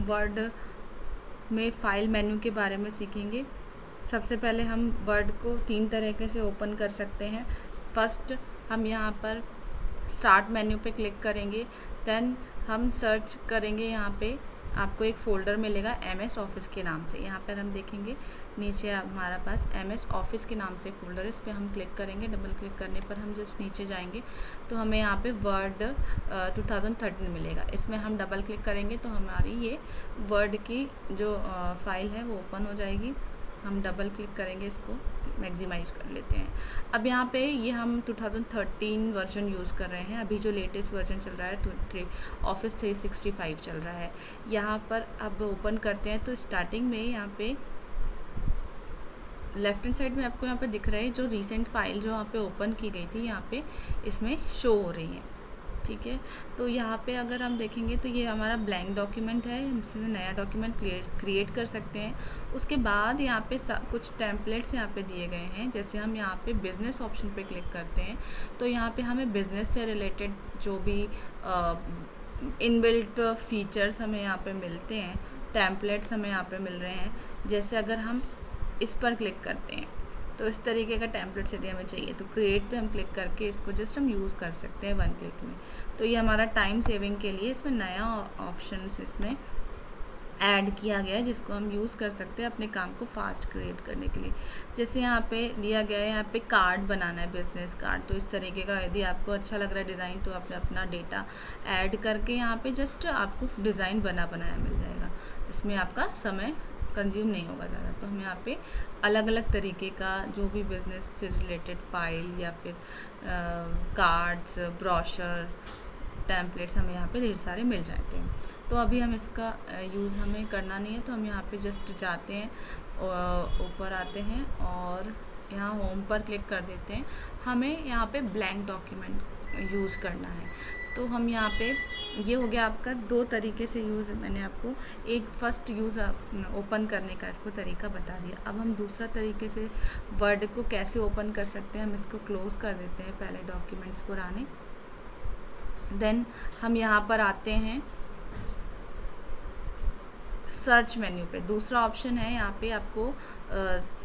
Word में file menu के बारे में सीखेंगे। सबसे पहले हम वर्ड को 3 तरीके से ओपन कर सकते हैं। फर्स्ट, हम यहाँ पर स्टार्ट मेन्यू पे क्लिक करेंगे, देन हम सर्च करेंगे। यहाँ पे आपको एक फ़ोल्डर मिलेगा MS ऑफिस के नाम से। यहाँ पर हम देखेंगे नीचे हमारा पास MS ऑफिस के नाम से फ़ोल्डर है, इस पर हम क्लिक करेंगे। डबल क्लिक करने पर हम जस्ट नीचे जाएंगे तो हमें यहाँ पे वर्ड 2013 मिलेगा। इसमें हम डबल क्लिक करेंगे तो हमारी ये वर्ड की जो फ़ाइल है वो ओपन हो जाएगी। हम डबल क्लिक करेंगे, इसको मैक्सिमाइज़ कर लेते हैं। अब यहाँ पे ये हम 2013 वर्जन यूज़ कर रहे हैं। अभी जो लेटेस्ट वर्जन चल रहा है ऑफिस 365 चल रहा है। यहाँ पर अब ओपन करते हैं तो स्टार्टिंग में यहाँ पे लेफ्ट हैंड साइड में आपको यहाँ पे दिख रहा है जो रीसेंट फाइल जो यहाँ पे ओपन की गई थी, यहाँ पे इसमें शो हो रही है। ठीक है, तो यहाँ पे अगर हम देखेंगे तो ये हमारा ब्लैंक डॉक्यूमेंट है, हम इसमें नया डॉक्यूमेंट क्रिएट कर सकते हैं। उसके बाद यहाँ पे कुछ टेम्पलेट्स यहाँ पे दिए गए हैं। जैसे हम यहाँ पे बिज़नेस ऑप्शन पे क्लिक करते हैं तो यहाँ पे हमें बिज़नेस से रिलेटेड जो भी इनबिल्ट फीचर्स हमें यहाँ पे मिलते हैं, टेम्पलेट्स हमें यहाँ पे मिल रहे हैं। जैसे अगर हम इस पर क्लिक करते हैं तो इस तरीके का टेम्पलेट्स यदि हमें चाहिए तो क्रिएट पे हम क्लिक करके इसको जस्ट हम यूज़ कर सकते हैं 1 क्लिक में। तो ये हमारा टाइम सेविंग के लिए इसमें नया ऑप्शन इसमें ऐड किया गया है जिसको हम यूज़ कर सकते हैं अपने काम को फास्ट क्रिएट करने के लिए। जैसे यहाँ पे दिया गया है, यहाँ पे कार्ड बनाना है, बिजनेस कार्ड। तो इस तरीके का यदि आपको अच्छा लग रहा है डिज़ाइन तो आप अपना डेटा ऐड करके यहाँ पे जस्ट आपको डिज़ाइन बनाया मिल जाएगा। इसमें आपका समय कंज्यूम नहीं होगा ज़्यादा। तो हम यहाँ पे अलग अलग तरीके का जो भी बिज़नेस से रिलेटेड फाइल या फिर कार्ड्स, ब्रोशर, टेम्पलेट्स हमें यहाँ पे ढेर सारे मिल जाते हैं। तो अभी हम इसका यूज़ हमें करना नहीं है, तो हम यहाँ पे जस्ट जाते हैं, ऊपर आते हैं और यहाँ होम पर क्लिक कर देते हैं। हमें यहाँ पे ब्लैंक डॉक्यूमेंट यूज़ करना है। तो हम यहाँ पे ये हो गया आपका 2 तरीके से यूज़। मैंने आपको एक फर्स्ट यूज़ ओपन करने का इसको तरीका बता दिया। अब हम दूसरा तरीके से वर्ड को कैसे ओपन कर सकते हैं। हम इसको क्लोज़ कर देते हैं पहले डॉक्यूमेंट्स पुराने। देन हम यहाँ पर आते हैं सर्च मेन्यू पे। दूसरा ऑप्शन है यहाँ पे आपको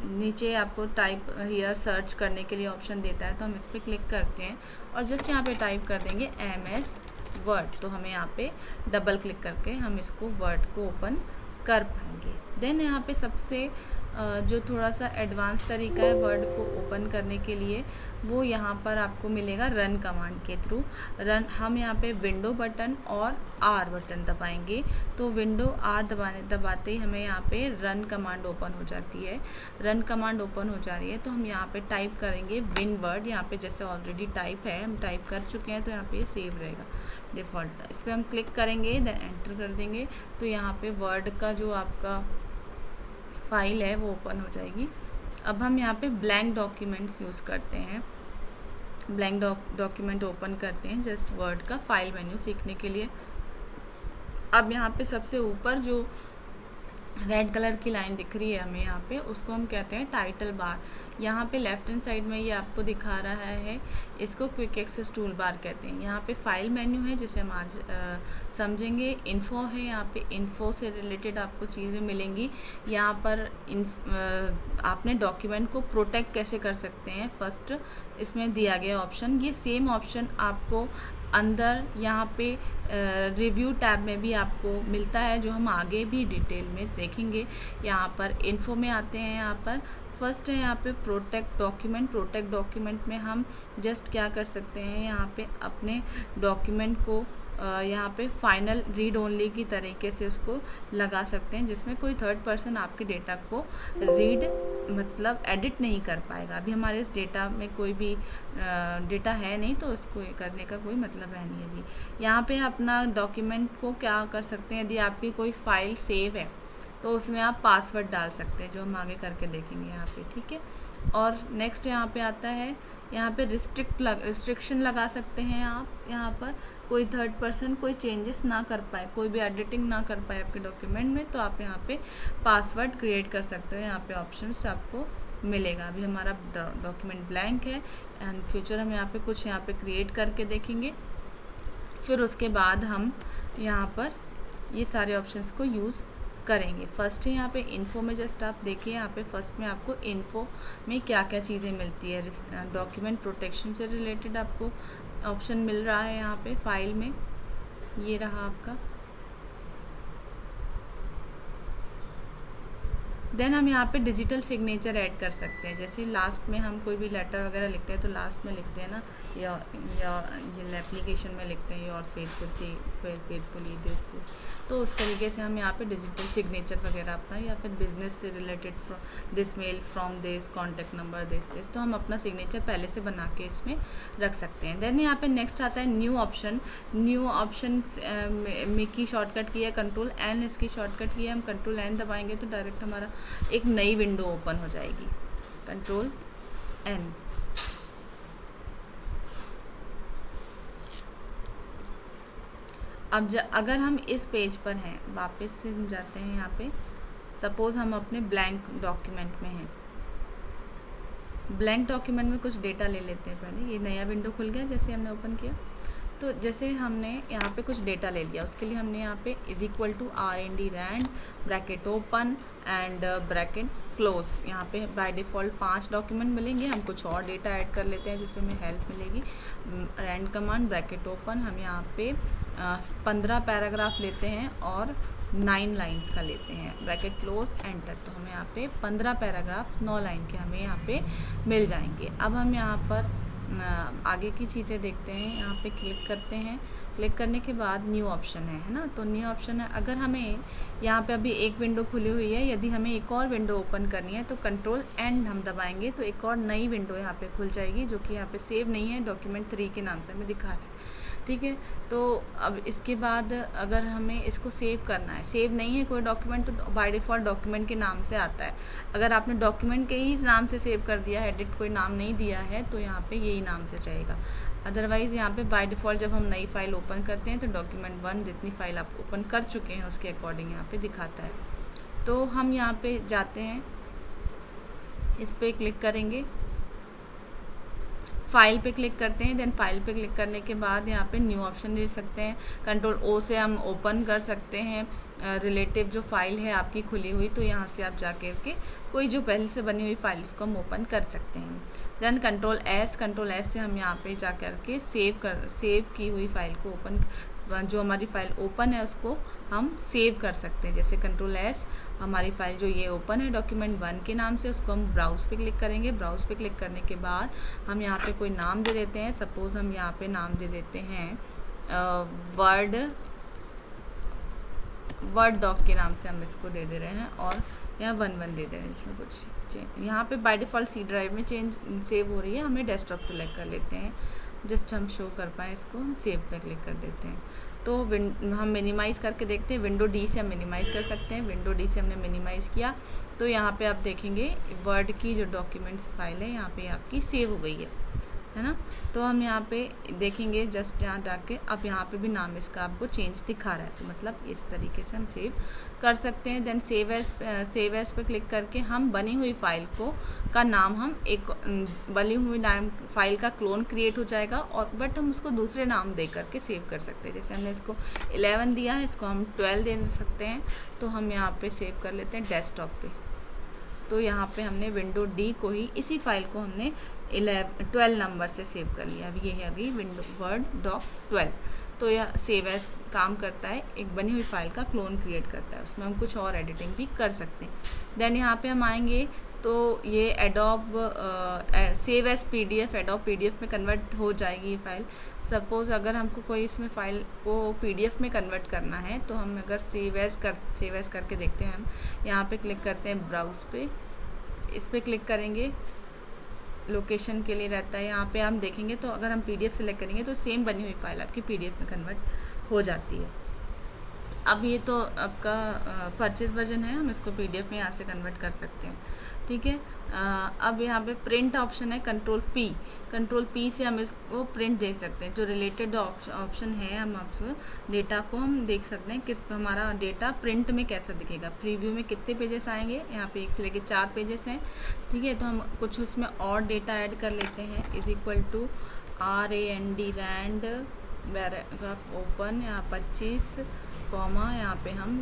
नीचे आपको टाइप हियर सर्च करने के लिए ऑप्शन देता है। तो हम इस पर क्लिक करते हैं और जस्ट यहाँ पे टाइप कर देंगे MS वर्ड। तो हमें यहाँ पे डबल क्लिक करके हम इसको वर्ड को ओपन कर पाएंगे। देन यहाँ पे सबसे जो थोड़ा सा एडवांस तरीका है वर्ड को ओपन करने के लिए, वो यहाँ पर आपको मिलेगा रन कमांड के थ्रू। रन हम यहाँ पे विंडो बटन और R बटन दबाएंगे तो विंडो R दबाते ही हमें यहाँ पे रन कमांड ओपन हो जाती है। रन कमांड ओपन हो जा रही है तो हम यहाँ पे टाइप करेंगे विन वर्ड। यहाँ पे जैसे ऑलरेडी टाइप है, हम टाइप कर चुके हैं तो यहाँ पे सेव रहेगा डिफ़ॉल्ट। इस पर हम क्लिक करेंगे, देन एंटर कर देंगे तो यहाँ पे वर्ड का जो आपका फाइल है वो ओपन हो जाएगी। अब हम यहाँ पे ब्लैंक डॉक्यूमेंट्स यूज़ करते हैं। ब्लैंक डॉक्यूमेंट ओपन करते हैं जस्ट वर्ड का फाइल मेन्यू सीखने के लिए। अब यहाँ पे सबसे ऊपर जो रेड कलर की लाइन दिख रही है हमें यहाँ पे, उसको हम कहते हैं टाइटल बार। यहाँ पे लेफ्ट हैंड साइड में ये आपको दिखा रहा है, इसको क्विक एक्सेस टूल बार कहते हैं। यहाँ पे फाइल मेन्यू है जिसे हम आज समझेंगे। इन्फो है, यहाँ पे इन्फो से रिलेटेड आपको चीज़ें मिलेंगी। यहाँ पर आपने डॉक्यूमेंट को प्रोटेक्ट कैसे कर सकते हैं, फर्स्ट इसमें दिया गया ऑप्शन। ये सेम ऑप्शन आपको अंदर यहाँ पे रिव्यू टैब में भी आपको मिलता है, जो हम आगे भी डिटेल में देखेंगे। यहाँ पर इन्फो में आते हैं, यहाँ पर फर्स्ट है यहाँ पे प्रोटेक्ट डॉक्यूमेंट। प्रोटेक्ट डॉक्यूमेंट में हम जस्ट क्या कर सकते हैं, यहाँ पे अपने डॉक्यूमेंट को यहाँ पे फाइनल रीड ओनली की तरीके से उसको लगा सकते हैं, जिसमें कोई थर्ड पर्सन आपके डेटा को रीड मतलब एडिट नहीं कर पाएगा। अभी हमारे इस डेटा में कोई भी डेटा है नहीं, तो इसको करने का कोई मतलब है नहीं। अभी यहाँ पे अपना डॉक्यूमेंट को क्या कर सकते हैं, यदि आपकी कोई फाइल सेव है तो उसमें आप पासवर्ड डाल सकते हैं, जो हम आगे करके देखेंगे यहाँ पे। ठीक है, और नेक्स्ट यहाँ पे आता है, यहाँ पे रिस्ट्रिक्शन लगा सकते हैं आप। यहाँ पर कोई थर्ड पर्सन कोई चेंजेस ना कर पाए, कोई भी एडिटिंग ना कर पाए आपके डॉक्यूमेंट में, तो आप यहाँ पे पासवर्ड क्रिएट कर सकते हो। यहाँ पे ऑप्शंस आपको मिलेगा। अभी हमारा डॉक्यूमेंट ब्लैंक है एंड फ्यूचर हम यहाँ पे कुछ यहाँ पे क्रिएट करके देखेंगे। फिर उसके बाद हम यहाँ पर ये सारे ऑप्शंस को यूज़ करेंगे। फर्स्ट है यहाँ पे इन्फो में, जस्ट आप देखिए यहाँ पे फर्स्ट में आपको इन्फो में क्या क्या चीज़ें मिलती है। डॉक्यूमेंट प्रोटेक्शन से रिलेटेड आपको ऑप्शन मिल रहा है यहाँ पे फाइल में, ये रहा आपका। देन हम यहाँ पे डिजिटल सिग्नेचर ऐड कर सकते हैं। जैसे लास्ट में हम कोई भी लेटर वगैरह लिखते हैं तो लास्ट में लिखते हैं ना, या एप्लीकेशन में लिखते हैं योर्स फेथफुली दिस, तो उस तरीके से हम यहाँ पे डिजिटल सिग्नेचर वगैरह अपना, या फिर बिजनेस से related this mail from this contact number this, तो हम अपना सिग्नेचर पहले से बना के इसमें रख सकते हैं। देन यहाँ पे नेक्स्ट आता है न्यू ऑप्शन। न्यू ऑप्शन में की शॉर्टकट की है कंट्रोल एन, इसकी शॉर्टकट की है, हम कंट्रोल एन दबाएंगे तो डायरेक्ट हमारा एक नई विंडो ओपन हो जाएगी, कंट्रोल एन। अब अगर हम इस पेज पर हैं, वापस से हम जाते हैं यहाँ पे, सपोज़ हम अपने ब्लैंक डॉक्यूमेंट में हैं। ब्लैंक डॉक्यूमेंट में कुछ डेटा ले लेते हैं पहले। ये नया विंडो खुल गया जैसे हमने ओपन किया, तो जैसे हमने यहाँ पे कुछ डेटा ले लिया, उसके लिए हमने यहाँ पे is equal to RND rand bracket open and bracket close. यहाँ पे बाय डिफ़ॉल्ट 5 डॉक्यूमेंट मिलेंगे, हम कुछ और डेटा ऐड कर लेते हैं जिससे हमें हेल्प मिलेगी। रैंड कमांड ब्रैकेट ओपन, हम यहाँ पे 15 पैराग्राफ लेते हैं और 9 लाइन्स का लेते हैं, ब्रैकेट क्लोज एंटर। तो हमें यहाँ पे 15 पैराग्राफ 9 लाइन के हमें यहाँ पे मिल जाएंगे। अब हम यहाँ पर आगे की चीज़ें देखते हैं। यहाँ पे क्लिक करते हैं, क्लिक करने के बाद न्यू ऑप्शन है ना, तो न्यू ऑप्शन है। अगर हमें यहाँ पे अभी एक विंडो खुली हुई है, यदि हमें एक और विंडो ओपन करनी है तो कंट्रोल एंड हम दबाएंगे तो एक और नई विंडो यहाँ पे खुल जाएगी, जो कि यहाँ पे सेव नहीं है, डॉक्यूमेंट 3 के नाम से हमें दिखा रहा है। ठीक है, तो अब इसके बाद अगर हमें इसको सेव करना है, सेव नहीं है कोई डॉक्यूमेंट, तो बाय डिफ़ॉल्ट डॉक्यूमेंट के नाम से आता है। अगर आपने डॉक्यूमेंट के ही नाम से सेव कर दिया है, एडिट कोई नाम नहीं दिया है, तो यहाँ पे यही नाम से जाएगा। अदरवाइज़ यहाँ पे बाय डिफ़ॉल्ट जब हम नई फाइल ओपन करते हैं तो डॉक्यूमेंट 1 जितनी फाइल आप ओपन कर चुके हैं उसके अकॉर्डिंग यहाँ पे दिखाता है। तो हम यहाँ पे जाते हैं, इस पर क्लिक करेंगे, फाइल पे क्लिक करते हैं। देन फाइल पे क्लिक करने के बाद यहाँ पे न्यू ऑप्शन दे सकते हैं, कंट्रोल O से हम ओपन कर सकते हैं रिलेटिव जो फाइल है आपकी खुली हुई, तो यहाँ से आप जाकर के कोई जो पहले से बनी हुई फाइल इसको हम ओपन कर सकते हैं। देन कंट्रोल S से हम यहाँ पे जा कर के सेव की हुई फाइल को ओपन, जो हमारी फाइल ओपन है उसको हम सेव कर सकते हैं। जैसे कंट्रोल S, हमारी फाइल जो ये ओपन है डॉक्यूमेंट 1 के नाम से, उसको हम ब्राउज़ पे क्लिक करेंगे। ब्राउज़ पे क्लिक करने के बाद हम यहाँ पे कोई नाम दे देते हैं। सपोज़ हम यहाँ पे नाम दे देते हैं वर्ड डॉक के नाम से हम इसको दे दे रहे हैं, और यहाँ 1 दे दे रहे हैं। इसमें कुछ यहाँ पे बाय डिफ़ॉल्ट C ड्राइव में सेव हो रही है, हमें डेस्कटॉप सेलेक्ट कर लेते हैं, जस्ट हम शो कर पाएँ इसको, हम सेव पे क्लिक कर देते हैं। तो हम मिनिमाइज़ करके देखते हैं, विंडो D से हम मिनिमाइज़ कर सकते हैं। विंडो D से हमने मिनिमाइज़ किया तो यहाँ पे आप देखेंगे वर्ड की जो डॉक्यूमेंट्स फाइल है यहाँ पे आपकी सेव हो गई है ना। तो हम यहाँ पे देखेंगे, जस्ट यहाँ जाके अब यहाँ पे भी नाम इसका आपको चेंज दिखा रहा है, तो मतलब इस तरीके से हम सेव कर सकते हैं। देन सेव एज पे क्लिक करके हम बनी हुई फाइल का नाम, हम एक बनी हुई नाम फाइल का क्लोन क्रिएट हो जाएगा, और बट हम उसको दूसरे नाम दे करके सेव कर सकते हैं। जैसे हमने इसको 11 दिया है, इसको हम 12 दे सकते हैं। तो हम यहाँ पे सेव कर लेते हैं डेस्कटॉप पे। तो यहाँ पे हमने विंडो D को ही, इसी फाइल को हमने 12 नंबर से सेव कर लिया। अब ये है अभी विंडो वर्ड डॉक 12। तो यह सेव एज काम करता है, एक बनी हुई फाइल का क्लोन क्रिएट करता है, उसमें हम कुछ और एडिटिंग भी कर सकते हैं। देन यहाँ पे हम आएंगे तो ये Adobe save as PDF, Adobe PDF में कन्वर्ट हो जाएगी ये फाइल। सपोज़ अगर हमको कोई इसमें फ़ाइल को PDF में कन्वर्ट करना है, तो हम अगर सेव एज करके देखते हैं, हम यहाँ पे क्लिक करते हैं ब्राउज़ पे, इस पर क्लिक करेंगे, लोकेशन के लिए रहता है यहाँ पे हम देखेंगे। तो अगर हम PDF सेलेक्ट करेंगे तो सेम बनी हुई फाइल आपकी PDF में कन्वर्ट हो जाती है। अब ये तो आपका परचेज वर्जन है, हम इसको PDF में यहाँ से कन्वर्ट कर सकते हैं। ठीक है, अब यहाँ पे प्रिंट ऑप्शन है, कंट्रोल P से हम इसको प्रिंट देख सकते हैं। जो रिलेटेड ऑप्शन है, हम आपको डेटा को हम देख सकते हैं, किस हमारा डेटा प्रिंट में कैसा दिखेगा, प्रीव्यू में कितने पेजेस आएंगे। यहाँ पे 1 से लेकर 4 पेजेस हैं। ठीक है, तो हम कुछ उसमें और डेटा ऐड कर लेते हैं। Is equal to RAND rand paragraph open, यहाँ 25 कॉमा यहाँ पे हम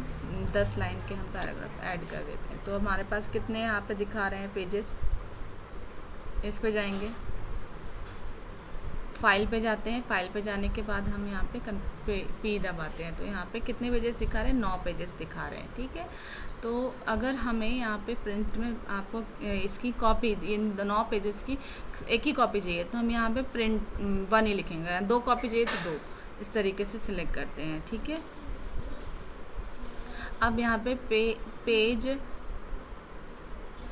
10 लाइन के हम पैराग्राफ ऐड कर देते हैं। तो हमारे पास कितने यहाँ पे दिखा रहे हैं पेजेस। इस पे जाएंगे, फाइल पे जाते हैं, फाइल पे जाने के बाद हम यहाँ पे पी दबाते हैं। तो यहाँ पे कितने पेजेस दिखा रहे हैं, 9 पेजेस दिखा रहे हैं। ठीक है, तो अगर हमें यहाँ पे प्रिंट में आपको इसकी कॉपी, इन 9 पेजेस की एक ही कॉपी चाहिए, तो हम यहाँ पे प्रिंट 1 ही लिखेंगे। 2 कॉपी चाहिए तो 2, इस तरीके से सिलेक्ट करते हैं। ठीक है, अब यहाँ पे पेज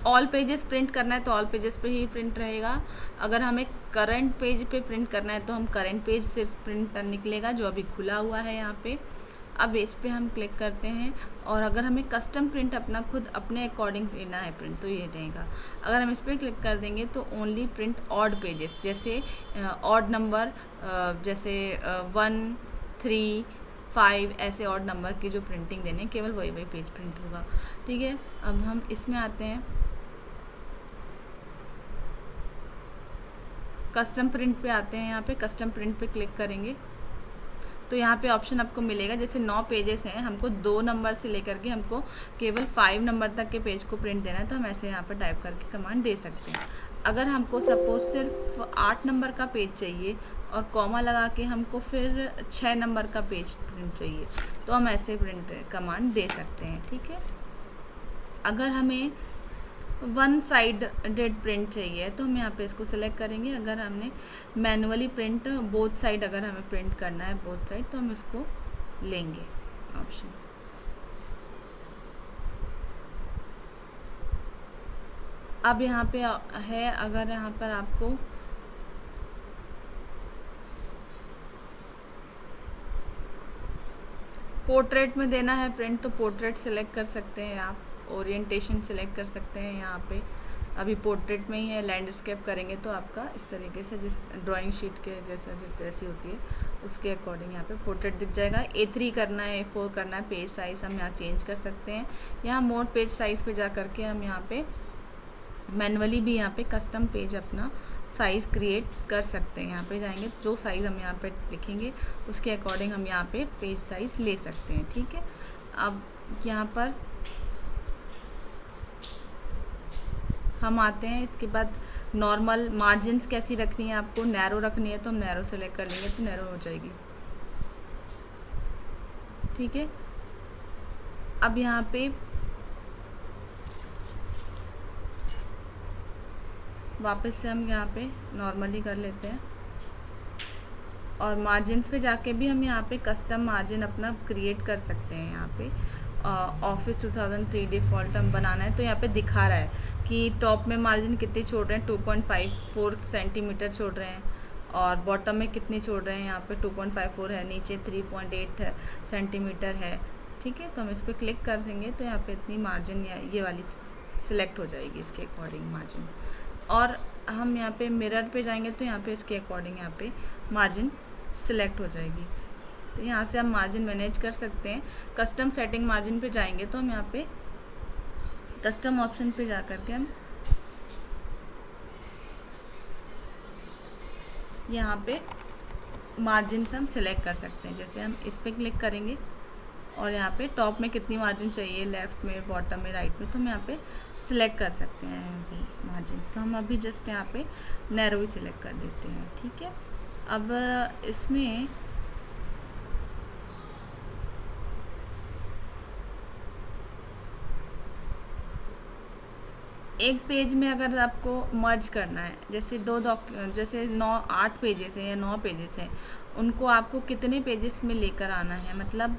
ऑल पेजेस प्रिंट करना है तो ऑल पेजेस पे ही प्रिंट रहेगा। अगर हमें करंट पेज पे प्रिंट करना है तो हम करंट पेज सिर्फ प्रिंट निकलेगा जो अभी खुला हुआ है यहाँ पे। अब इस पे हम क्लिक करते हैं, और अगर हमें कस्टम प्रिंट अपना खुद अपने अकॉर्डिंग लेना है प्रिंट तो ये रहेगा। अगर हम इस पर क्लिक कर देंगे तो ओनली प्रिंट ऑड पेजेस, जैसे ऑड नंबर, जैसे 1, 3, 5 ऐसे ऑड नंबर की जो प्रिंटिंग देने केवल वही पेज प्रिंट होगा। ठीक है, अब हम इसमें आते हैं, कस्टम प्रिंट पे आते हैं। यहाँ पे कस्टम प्रिंट पे क्लिक करेंगे तो यहाँ पे ऑप्शन आपको मिलेगा, जैसे 9 पेजेस हैं, हमको 2 नंबर से लेकर के हमको केवल 5 नंबर तक के पेज को प्रिंट देना है, तो हम ऐसे यहाँ पे टाइप करके कमांड दे सकते हैं। अगर हमको सपोज सिर्फ 8 नंबर का पेज चाहिए और कॉमा लगा के हमको फिर 6 नंबर का पेज प्रिंट चाहिए, तो हम ऐसे प्रिंट कमांड दे सकते हैं। ठीक है, अगर हमें 1 साइडेड प्रिंट चाहिए तो हम यहाँ पे इसको सिलेक्ट करेंगे। अगर हमने मैनुअली प्रिंट बोथ साइड, अगर हमें प्रिंट करना है बोथ साइड, तो हम इसको लेंगे ऑप्शन। अब यहाँ पे है, अगर यहाँ पर आपको पोर्ट्रेट में देना है प्रिंट तो पोर्ट्रेट सिलेक्ट कर सकते हैं आप, ओरिएंटेशन सिलेक्ट कर सकते हैं। यहाँ पे अभी पोर्ट्रेट में ही है, लैंडस्केप करेंगे तो आपका इस तरीके से जिस ड्राइंग शीट के जैसी होती है उसके अकॉर्डिंग यहाँ पे पोर्ट्रेट दिख जाएगा। A3 करना है, A4 करना है, पेज साइज़ हम यहाँ चेंज कर सकते हैं। यहाँ मोर पेज साइज़ पे जा करके हम यहाँ पे मैनुअली भी यहाँ पे कस्टम पेज अपना साइज़ क्रिएट कर सकते हैं। यहाँ पे जाएंगे, जो साइज़ हम यहाँ पे लिखेंगे उसके अकॉर्डिंग हम यहाँ पे पेज साइज़ ले सकते हैं। ठीक है, अब यहाँ पर हम आते हैं, इसके बाद नॉर्मल मार्जिन्स कैसी रखनी है, आपको नैरो रखनी है तो हम नैरो सेलेक्ट कर लेंगे तो नैरो हो जाएगी। ठीक है, अब यहाँ पे वापस से हम यहाँ पे नॉर्मली कर लेते हैं, और मार्जिन्स पे जाके भी हम यहाँ पे कस्टम मार्जिन अपना क्रिएट कर सकते हैं। यहाँ पे ऑफिस 2003 डिफ़ॉल्ट हम बनाना है तो यहाँ पे दिखा रहा है कि टॉप में मार्जिन कितनी छोड़ रहे हैं, 2.54 सेंटीमीटर छोड़ रहे हैं, और बॉटम में कितनी छोड़ रहे हैं, यहाँ पे 2.54 है, नीचे 3.8 सेंटीमीटर है। ठीक है, तो हम इस पर क्लिक कर देंगे तो यहाँ पे इतनी मार्जिन ये वाली सिलेक्ट हो जाएगी इसके अकॉर्डिंग मार्जिन। और हम यहाँ पे मिरर पे जाएंगे तो यहाँ पे इसके अकॉर्डिंग यहाँ पे मार्जिन सिलेक्ट हो जाएगी। तो यहाँ से हम मार्जिन मैनेज कर सकते हैं। कस्टम सेटिंग मार्जिन पे जाएंगे तो हम यहाँ पे कस्टम ऑप्शन पे जा कर के हम यहाँ पे मार्जिन हम सिलेक्ट कर सकते हैं। जैसे हम इस पर क्लिक करेंगे और यहाँ पे टॉप में कितनी मार्जिन चाहिए, लेफ़्ट में, बॉटम में, राइट में, तो हम यहाँ पे सिलेक्ट कर सकते हैं अभी मार्जिन। तो हम अभी जस्ट यहाँ पे नैरो ही सिलेक्ट कर देते हैं। ठीक है, अब इसमें एक पेज में अगर आपको मर्ज करना है, जैसे जैसे 8 पेजेस हैं या 9 पेजेस हैं, उनको आपको कितने पेजेस में लेकर आना है, मतलब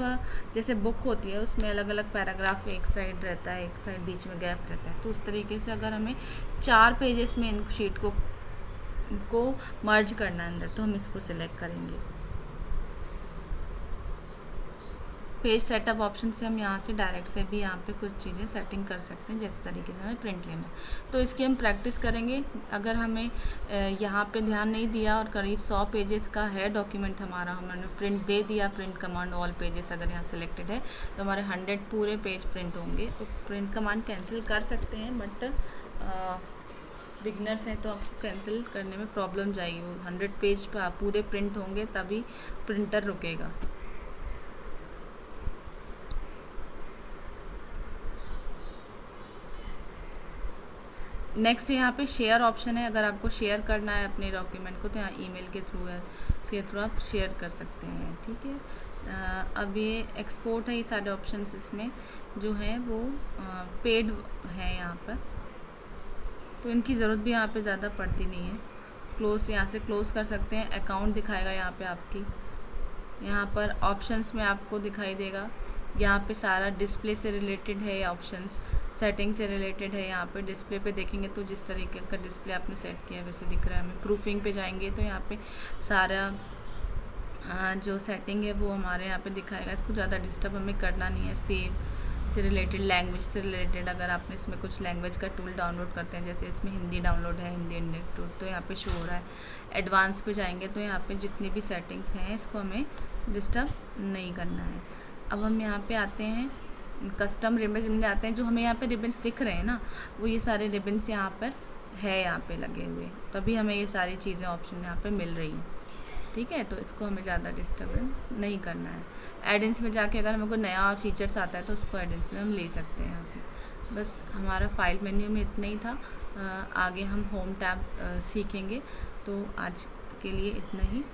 जैसे बुक होती है उसमें अलग अलग पैराग्राफ एक साइड रहता है, एक साइड बीच में गैप रहता है, तो उस तरीके से अगर हमें 4 पेजेस में इन शीट को मर्ज करना है अंदर, तो हम इसको सिलेक्ट करेंगे। पेज सेटअप ऑप्शन से हम यहाँ से डायरेक्ट से भी यहाँ पे कुछ चीज़ें सेटिंग कर सकते हैं, जिस तरीके से हमें प्रिंट लेना है। तो इसकी हम प्रैक्टिस करेंगे। अगर हमें यहाँ पे ध्यान नहीं दिया और करीब 100 पेजेस का है डॉक्यूमेंट हमारा, हमने प्रिंट दे दिया, प्रिंट कमांड ऑल पेजेस अगर यहाँ सिलेक्टेड है तो हमारे 100 पूरे पेज प्रिंट होंगे। तो प्रिंट कमांड कैंसिल कर सकते हैं, बट बिगनर्स हैं तो आपको कैंसिल करने में प्रॉब्लम जाएगी। वो 100 पेज पर पूरे प्रिंट होंगे तभी प्रिंटर रुकेगा। नेक्स्ट यहाँ पे शेयर ऑप्शन है। अगर आपको शेयर करना है अपने डॉक्यूमेंट को तो यहाँ ईमेल के थ्रू है, इसके थ्रू आप शेयर कर सकते हैं। ठीक है, अब ये एक्सपोर्ट है, ये सारे ऑप्शंस इसमें जो हैं वो पेड है यहाँ पर, तो इनकी ज़रूरत भी यहाँ पे ज़्यादा पड़ती नहीं है। क्लोज़, यहाँ से क्लोज़ कर सकते हैं। अकाउंट दिखाएगा यहाँ पे आपकी, यहाँ पर ऑप्शंस में आपको दिखाई देगा, यहाँ पे सारा डिस्प्ले से रिलेटेड है ये ऑप्शंस, सेटिंग से रिलेटेड है। यहाँ पे डिस्प्ले पे देखेंगे तो जिस तरीके का डिस्प्ले आपने सेट किया है वैसे दिख रहा है हमें। प्रूफिंग पे जाएंगे तो यहाँ पे सारा जो सेटिंग है वो हमारे यहाँ पे दिखाएगा। इसको ज़्यादा डिस्टर्ब हमें करना नहीं है। सेव से रिलेटेड, लैंग्वेज से रिलेटेड, अगर आपने इसमें कुछ लैंग्वेज का टूल डाउनलोड करते हैं, जैसे इसमें हिंदी डाउनलोड है, हिंदी इंडेक्स टूल, तो यहाँ पे शो हो रहा है। एडवांस पे जाएंगे तो यहाँ पे जितनी भी सेटिंग्स हैं इसको हमें डिस्टर्ब नहीं करना है। अब हम यहाँ पे आते हैं कस्टम रिबन्स में आते हैं। जो हमें यहाँ पे रिबन्स दिख रहे हैं ना, वो ये सारे रिबन्स यहाँ पर है, यहाँ पे लगे हुए, तभी हमें ये सारी चीज़ें ऑप्शन यहाँ पे मिल रही हैं। ठीक है, तो इसको हमें ज़्यादा डिस्टर्बेंस नहीं करना है। एडेंस में जाके अगर हमें कोई नया फीचर्स आता है तो उसको एडेंस में हम ले सकते हैं यहाँ से। बस हमारा फाइल मेन्यू में इतना ही था। आगे हम होम टैब सीखेंगे, तो आज के लिए इतना ही।